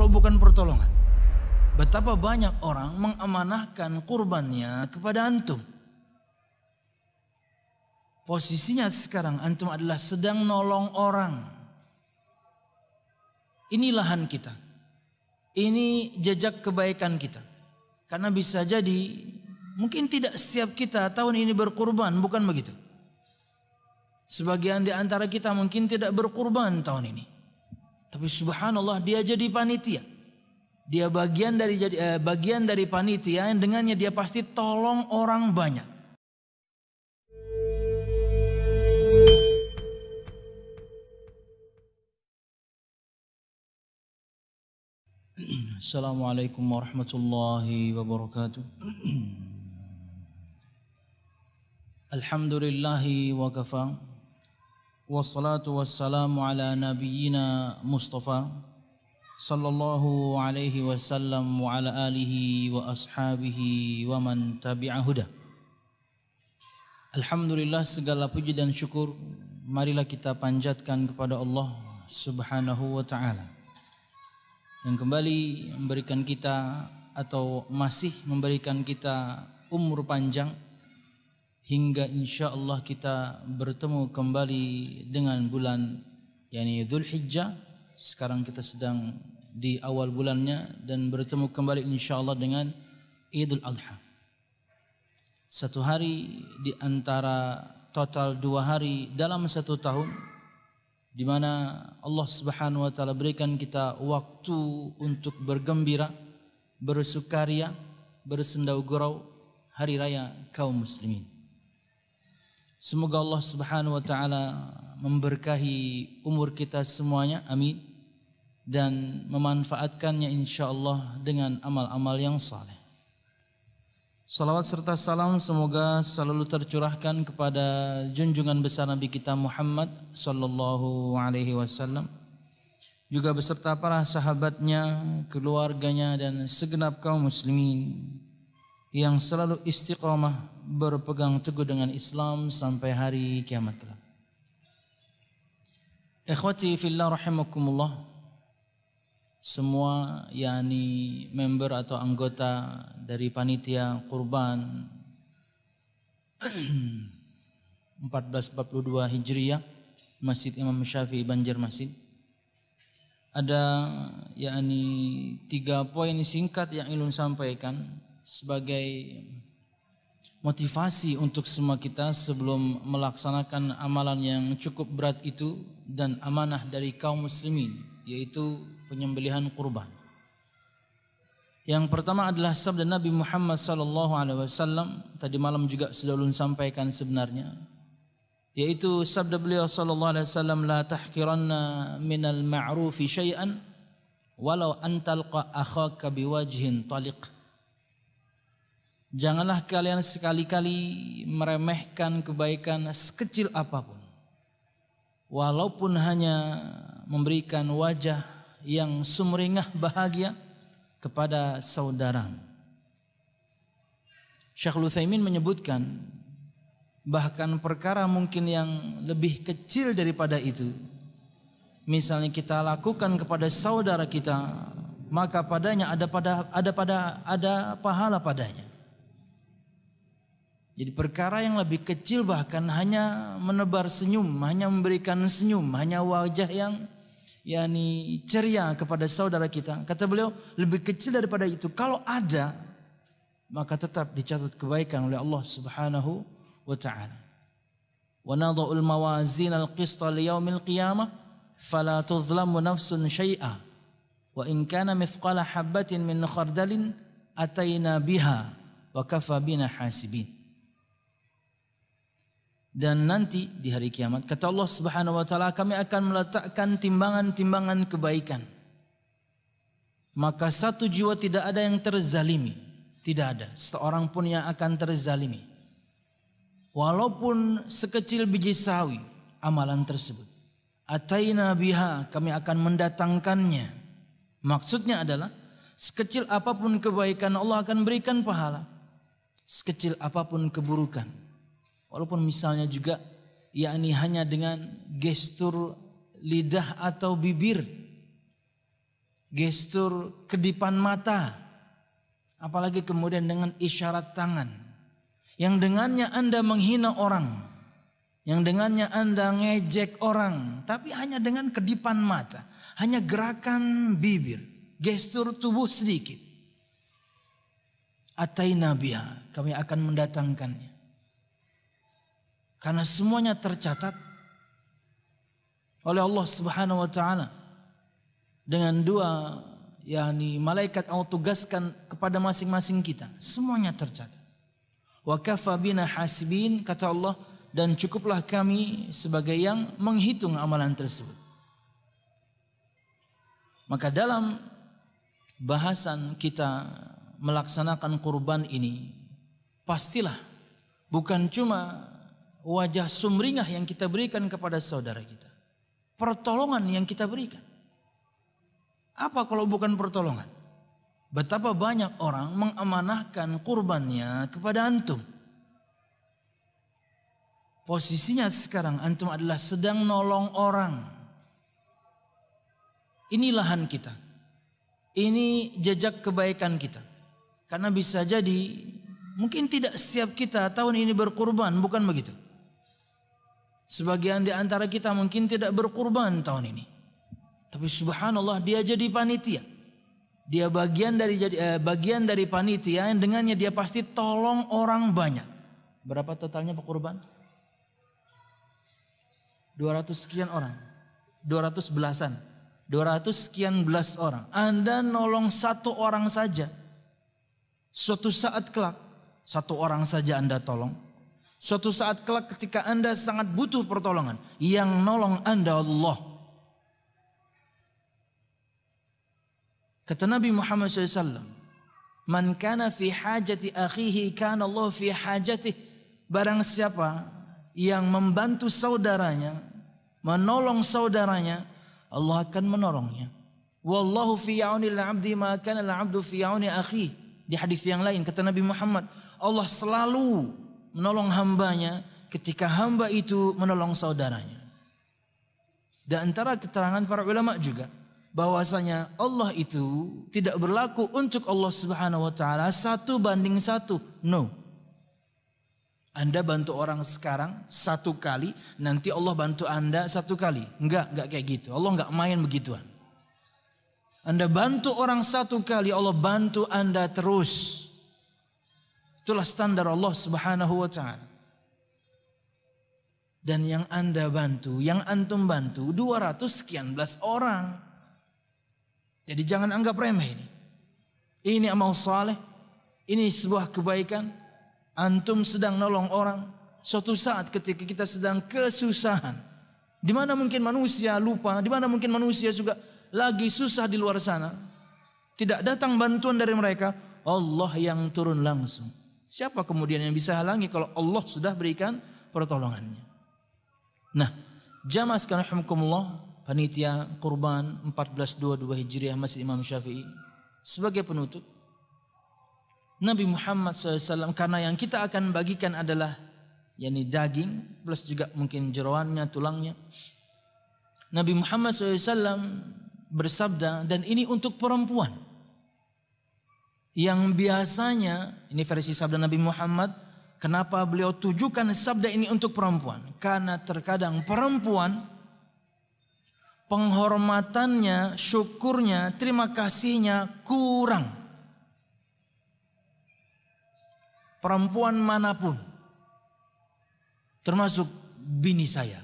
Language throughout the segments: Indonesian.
kalau bukan pertolongan. Betapa banyak orang mengamanahkan kurbannya kepada antum. Posisinya sekarang antum adalah sedang nolong orang. Ini lahan kita. Ini jejak kebaikan kita. Karena bisa jadi mungkin tidak setiap kita tahun ini berkurban, bukan begitu. Sebagian di antara kita mungkin tidak berkurban tahun ini. Tapi subhanallah dia jadi panitia. Dia bagian dari panitia yang dengannya dia pasti tolong orang banyak. Assalamualaikum warahmatullahi wabarakatuh. Alhamdulillahi wa kafa. Wassalatu wassalamu ala nabiyyina Mustafa sallallahu alaihi wasallam wa ala alihi wa ashabihi wa man tabi'a huda. Alhamdulillah, segala puji dan syukur marilah kita panjatkan kepada Allah Subhanahu wa ta'ala yang kembali memberikan kita atau masih memberikan kita umur panjang hingga insyaallah kita bertemu kembali dengan bulan yakni Dzulhijjah. Sekarang kita sedang di awal bulannya dan bertemu kembali insyaallah dengan Idul Adha. Satu hari di antara total 2 hari dalam 1 tahun di mana Allah Subhanahu wa taala berikan kita waktu untuk bergembira, bersukaria, bersendau gurau hari raya kaum muslimin. Semoga Allah Subhanahu wa taala memberkahi umur kita semuanya, amin, dan memanfaatkannya insyaallah dengan amal-amal yang saleh. Salawat serta salam semoga selalu tercurahkan kepada junjungan besar Nabi kita Muhammad sallallahu alaihi wasallam, juga beserta para sahabatnya, keluarganya dan segenap kaum muslimin yang selalu istiqamah berpegang teguh dengan Islam sampai hari kiamat kelak. Ikhwati fillah rahimakumullah, semua yakni member atau anggota dari panitia kurban 1442 Hijriah Masjid Imam Syafi'i Banjarmasin, ada yakni 3 poin singkat yang ingin sampaikan sebagai motivasi untuk semua kita sebelum melaksanakan amalan yang cukup berat itu dan amanah dari kaum muslimin, yaitu penyembelihan kurban. Yang pertama adalah sabda Nabi Muhammad sallallahu alaihi wasallam, tadi malam juga sudah ulun sampaikan sebenarnya, yaitu sabda beliau sallallahu alaihi wasallam, la tahqiranna minal ma'rufi syai'an walau an talqa akhaka biwajhin taliq. Janganlah kalian sekali-kali meremehkan kebaikan sekecil apapun, walaupun hanya memberikan wajah yang sumringah bahagia kepada saudara. Syekhul Utsaimin menyebutkan bahkan perkara mungkin yang lebih kecil daripada itu, misalnya kita lakukan kepada saudara kita, maka padanya ada pahala padanya. Jadi perkara yang lebih kecil bahkan hanya menebar senyum, hanya memberikan senyum, hanya wajah yang yakni ceria kepada saudara kita. Kata beliau, lebih kecil daripada itu kalau ada, maka tetap dicatat kebaikan oleh Allah Subhanahu wa ta'ala. Wa nadha'ul mawazin al-qista liyaumil qiyamah fala tuzlamu nafsun syai'a wa in kana mithqala habatin min khardalin ataina biha wa kafa bina hasibin. Dan nanti di hari kiamat kata Allah Subhanahu wa taala, kami akan meletakkan timbangan-timbangan kebaikan, maka satu jiwa tidak ada yang terzalimi, tidak ada seorang pun yang akan terzalimi walaupun sekecil biji sawi amalan tersebut. Ataina biha, kami akan mendatangkannya. Maksudnya adalah sekecil apapun kebaikan Allah akan berikan pahala, sekecil apapun keburukan, walaupun misalnya juga yakni hanya dengan gestur lidah atau bibir, gestur kedipan mata, apalagi kemudian dengan isyarat tangan, yang dengannya Anda menghina orang, yang dengannya Anda ngejek orang, tapi hanya dengan kedipan mata, hanya gerakan bibir, gestur tubuh sedikit. Ataina biha, kami akan mendatangkannya. Karena semuanya tercatat oleh Allah Subhanahu wa taala dengan dua malaikat Allah tugaskan kepada masing-masing kita. Semuanya tercatat. Wa kafa bina hasibin, kata Allah, dan cukuplah kami sebagai yang menghitung amalan tersebut. Maka dalam bahasan kita melaksanakan kurban ini, pastilah bukan cuma wajah sumringah yang kita berikan kepada saudara kita, pertolongan yang kita berikan. Apa kalau bukan pertolongan? Betapa banyak orang mengamanahkan kurbannya kepada antum. Posisinya sekarang antum adalah sedang nolong orang. Ini lahan kita, ini jejak kebaikan kita. Karena bisa jadi mungkin tidak setiap kita tahun ini berkurban, bukan begitu. Sebagian di antara kita mungkin tidak berkurban tahun ini. Tapi subhanallah dia jadi panitia. Dia bagian dari panitia yang dengannya dia pasti tolong orang banyak. Berapa totalnya Pak kurban? 200 sekian orang. 200 belasan. 200 sekian belas orang. Anda nolong satu orang saja. Suatu saat kelak, satu orang saja Anda tolong. Suatu saat kelak ketika Anda sangat butuh pertolongan, yang nolong Anda Allah. Kata Nabi Muhammad SAW, Man kana fi hajati akhihi kana Allah fi hajatih. Barang siapa yang membantu saudaranya, menolong saudaranya, Allah akan menolongnya. Wallahu fi ya'unil 'abdi ma kana al-'abdu fi ya'uni akhihi. Di hadis yang lain kata Nabi Muhammad, Allah selalu menolong hambanya ketika hamba itu menolong saudaranya. Dan antara keterangan para ulama juga bahwasanya Allah itu tidak berlaku untuk Allah Subhanahu wa taala 1:1. No. Anda bantu orang sekarang 1 kali, nanti Allah bantu Anda 1 kali. Enggak kayak gitu. Allah enggak main begituan. Anda bantu orang 1 kali, Allah bantu Anda terus. Itulah standar Allah Subhanahu wa taala. Dan yang Anda bantu, yang antum bantu 200 sekian belas orang. Jadi jangan anggap remeh ini. Ini amal saleh, ini sebuah kebaikan. Antum sedang nolong orang. Suatu saat ketika kita sedang kesusahan, di mana mungkin manusia lupa, di mana mungkin manusia juga lagi susah di luar sana, tidak datang bantuan dari mereka, Allah yang turun langsung. Siapa kemudian yang bisa halangi kalau Allah sudah berikan pertolongannya? Nah, jamaah sekalian rahimakumullah, panitia kurban 1422 Hijriah Masjid Imam Syafi'i, sebagai penutup, Nabi Muhammad SAW, karena yang kita akan bagikan adalah daging plus juga mungkin jeroannya, tulangnya. Nabi Muhammad SAW bersabda, dan ini untuk perempuan yang biasanya, ini versi sabda Nabi Muhammad. Kenapa beliau tujukan sabda ini untuk perempuan? Karena terkadang perempuan penghormatannya, syukurnya, terima kasihnya kurang. Perempuan manapun, termasuk bini saya,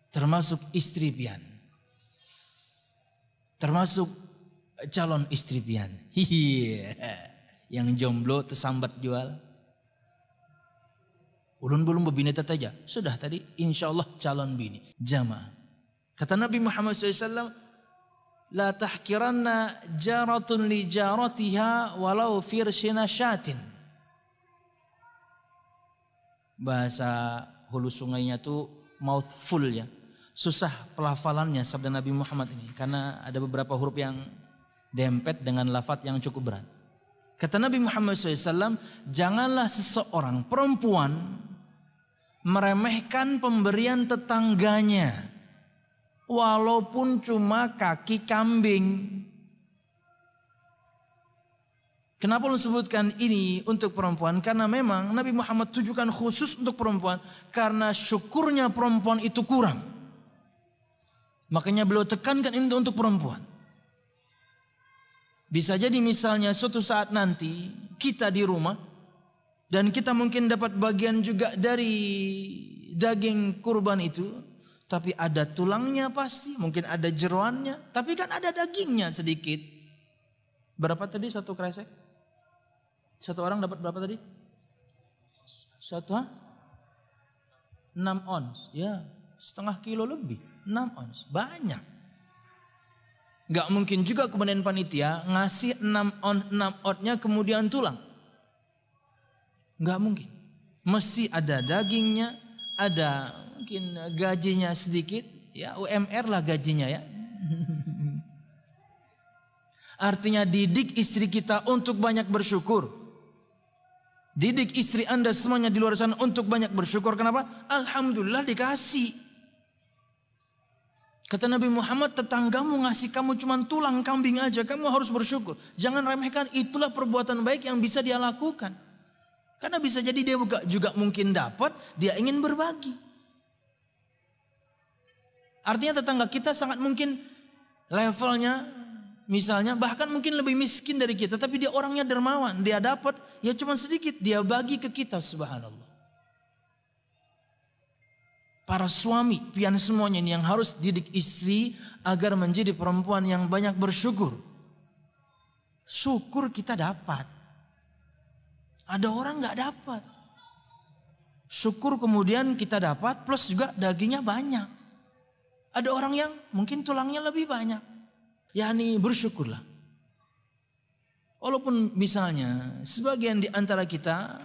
termasuk istri pian, termasuk calon istri pian. Yang jomblo tersambat jual. Ulun belum berbini aja. Sudah tadi insya Allah calon bini. Jamaah. Kata Nabi Muhammad SAW, La tahkiranna jaratun li jaratiha walau firshina syatin. Bahasa hulu sungainya tuh mouthful ya. Susah pelafalannya sabda Nabi Muhammad ini. Karena ada beberapa huruf yang dempet dengan lafaz yang cukup berat. Kata Nabi Muhammad SAW, janganlah seseorang perempuan meremehkan pemberian tetangganya. walaupun cuma kaki kambing. Kenapa lu sebutkan ini untuk perempuan? Karena memang Nabi Muhammad tujukan khusus untuk perempuan. Karena syukurnya perempuan itu kurang. Makanya beliau tekankan ini untuk perempuan. Bisa jadi misalnya suatu saat nanti kita di rumah. Dan kita mungkin dapat bagian juga dari daging kurban itu. Tapi ada tulangnya pasti. Mungkin ada jeroannya. Tapi kan ada dagingnya sedikit. Berapa tadi satu kresek? Satu orang dapat berapa tadi? 6 ons. Ya, setengah kilo lebih. 6 ons. Banyak. Gak mungkin juga kemudian panitia ngasih 6 onsnya kemudian tulang. Gak mungkin. Mesti ada dagingnya. Ada mungkin gajinya sedikit. Ya, UMR lah gajinya ya. Artinya didik istri kita untuk banyak bersyukur. Didik istri Anda semuanya di luar sana untuk banyak bersyukur. Kenapa? Alhamdulillah dikasih. Kata Nabi Muhammad, tetanggamu ngasih kamu cuma tulang kambing aja, kamu harus bersyukur. Jangan remehkan, itulah perbuatan baik yang bisa dia lakukan. Karena bisa jadi dia juga mungkin dapat, dia ingin berbagi. Artinya tetangga kita sangat mungkin levelnya misalnya bahkan mungkin lebih miskin dari kita, tapi dia orangnya dermawan, dia dapat ya cuma sedikit, dia bagi ke kita, subhanallah. Para suami, pian semuanya ini yang harus didik istri agar menjadi perempuan yang banyak bersyukur. Syukur kita dapat. Ada orang nggak dapat. Syukur kemudian kita dapat plus juga dagingnya banyak. Ada orang yang mungkin tulangnya lebih banyak. Yani bersyukurlah. Walaupun misalnya sebagian di antara kita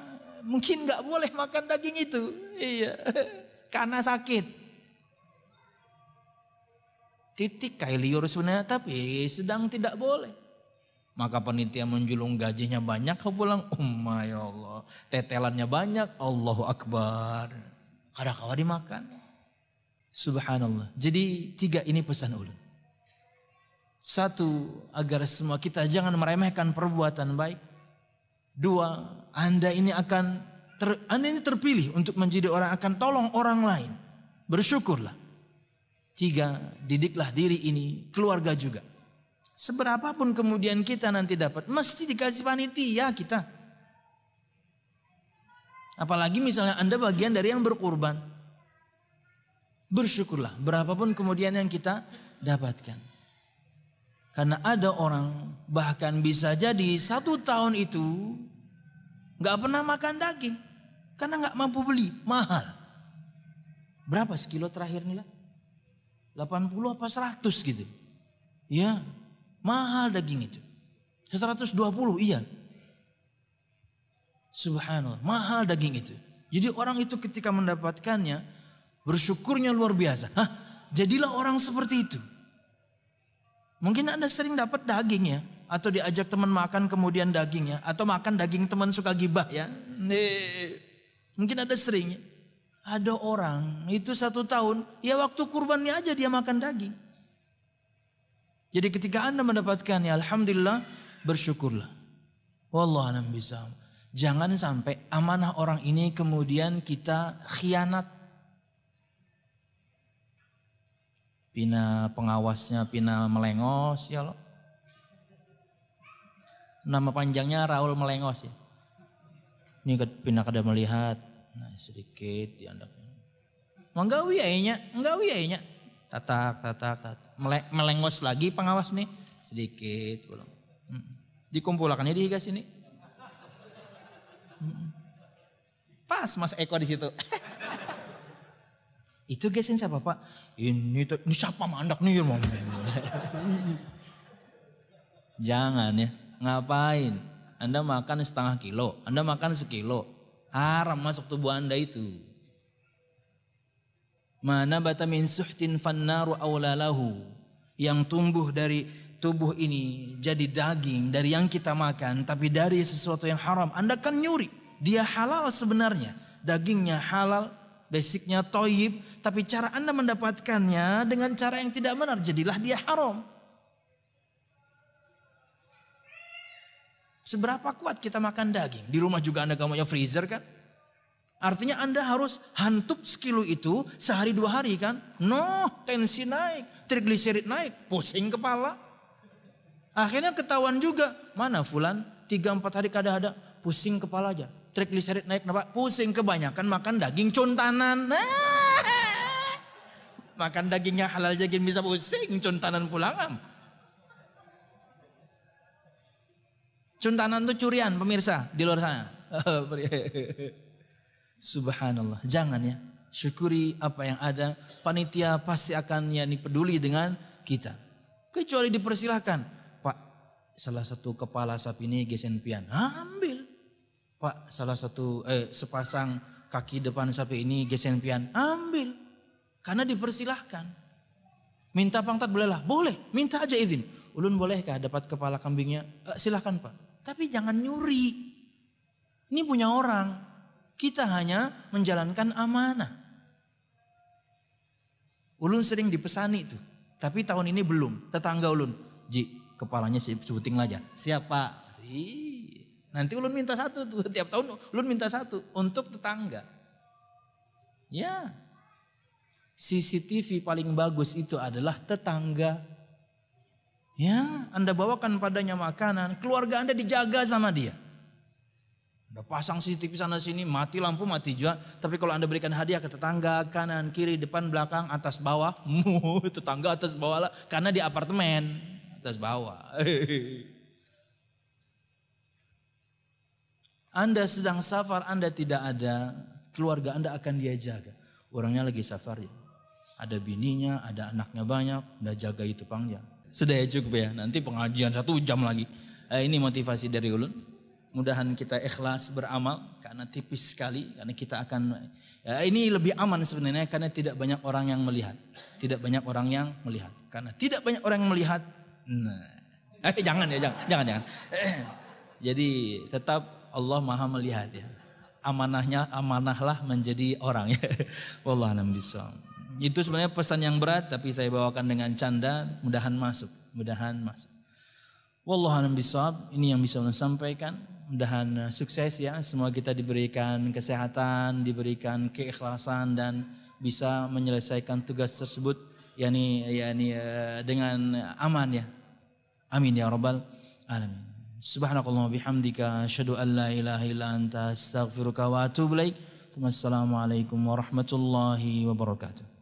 mungkin nggak boleh makan daging itu, iya, karena sakit. Titik kayak liur sebenarnya, tapi sedang tidak boleh. Maka panitia menjulung gajinya banyak, kau pulang, ya Allah, tetelannya banyak, Allahu Akbar. Kada-kada dimakan. Subhanallah. Jadi 3 ini pesan ulun. 1, agar semua kita jangan meremehkan perbuatan baik. 2, Anda ini terpilih untuk menjadi orang akan tolong orang lain. Bersyukurlah. 3, didiklah diri ini, keluarga juga. Seberapapun kemudian kita nanti dapat, mesti dikasih panitia kita. Apalagi misalnya Anda bagian dari yang berkurban. Bersyukurlah, berapapun kemudian yang kita dapatkan. Karena ada orang bahkan bisa jadi 1 tahun itu gak pernah makan daging. Karena gak mampu beli, mahal. Berapa sekilo terakhir nih lah? 80 apa 100 gitu. Ya, mahal daging itu. 120, iya. Subhanallah, mahal daging itu. Jadi orang itu ketika mendapatkannya, bersyukurnya luar biasa. Jadilah orang seperti itu. Mungkin Anda sering dapat daging ya, atau diajak teman makan kemudian dagingnya, atau makan daging teman suka gibah ya. Mungkin ada sering. Ada orang itu 1 tahun, ya waktu kurbannya aja dia makan daging. Jadi ketika Anda mendapatkannya, alhamdulillah, bersyukurlah. Wallahu a'lam bishawab. Jangan sampai amanah orang ini kemudian kita khianat. Pina pengawasnya Pina Melengos ya loh. Nama panjangnya Raul Melengos ya. Ini Pina kada melihat. Nah sedikit diandaknya. Menggawi ayahnya. Tatak. Melengos lagi pengawas nih. Sedikit. Dikumpulkannya di higas ini. Pas Mas Eko di situ. Itu gesin siapa Pak? Ini siapa mandak nih? Jangan ya. Ngapain? Anda makan setengah kilo. Anda makan sekilo. Haram masuk tubuh Anda itu. Mana bata min suhtin fannaru awlalahu. Yang tumbuh dari tubuh ini jadi daging dari yang kita makan. Tapi dari sesuatu yang haram. Anda kan nyuri. Dia halal sebenarnya. Dagingnya halal. Basicnya toyib. tapi cara Anda mendapatkannya dengan cara yang tidak benar, jadilah dia haram. Seberapa kuat kita makan daging? Di rumah juga Anda gak punya freezer kan? Artinya Anda harus hantup sekilo itu sehari 2 hari kan? No, tensi naik, trigliserid naik, pusing kepala. Akhirnya ketahuan juga, mana fulan 3-4 hari kada ada, pusing kepala aja. Trigliserid naik, kenapa? Pusing, kebanyakan makan daging contanan. Makan dagingnya halal jadi bisa pusing, contanan pulang. Contanan itu curian pemirsa di luar sana. Subhanallah, jangan ya. Syukuri apa yang ada. Panitia pasti akan peduli dengan kita. Kecuali dipersilahkan. Pak, salah satu kepala sapi ini gesen pian. Ambil. Pak, salah satu sepasang kaki depan sapi ini gesen pian. Ambil. Karena dipersilahkan. Minta pangkat bolehlah. Boleh, minta aja izin. Ulun bolehkah dapat kepala kambingnya? Silahkan Pak. Tapi jangan nyuri. Ini punya orang. Kita hanya menjalankan amanah. Ulun sering dipesani itu. Tapi tahun ini belum. Tetangga ulun. Ji, kepalanya sebuting aja. Siapa? Nanti ulun minta satu tuh. Tiap tahun ulun minta satu. Untuk tetangga. Ya. CCTV paling bagus itu adalah tetangga. Ya, Anda bawakan padanya makanan. Keluarga Anda dijaga sama dia. Udah pasang CCTV sana sini, mati lampu, mati juga. Tapi kalau Anda berikan hadiah ke tetangga, kanan, kiri, depan, belakang, atas, bawah. Tetangga atas bawah lah. Karena di apartemen, atas bawah. Anda sedang safar, Anda tidak ada. Keluarga Anda akan dia jaga. Orangnya lagi safar ya. Ada bininya, ada anaknya banyak. Udah jaga itu panjang. Sudah ya cukup ya. Nanti pengajian 1 jam lagi. Ini motivasi dari ulun. Mudahan kita ikhlas beramal karena tipis sekali, karena kita akan ini lebih aman sebenarnya karena tidak banyak orang yang melihat. Tidak banyak orang yang melihat. Karena tidak banyak orang yang melihat. Nah, jangan. Jadi tetap Allah Maha melihat ya. Amanahlah menjadi orang ya. Wallahu a'lam bishawab. Itu sebenarnya pesan yang berat tapi saya bawakan dengan canda, mudahan masuk. Wallahu a'lam bishawab. Ini yang bisa saya sampaikan. Mudahan sukses ya, semua kita diberikan kesehatan, diberikan keikhlasan dan bisa menyelesaikan tugas tersebut dengan aman ya. Amin ya rabbal alamin. Subhanakallahumma bihamdika asyhadu an la ilaha illa anta astaghfiruka wa atubu ilaik. Wassalamualaikum warahmatullahi wabarakatuh.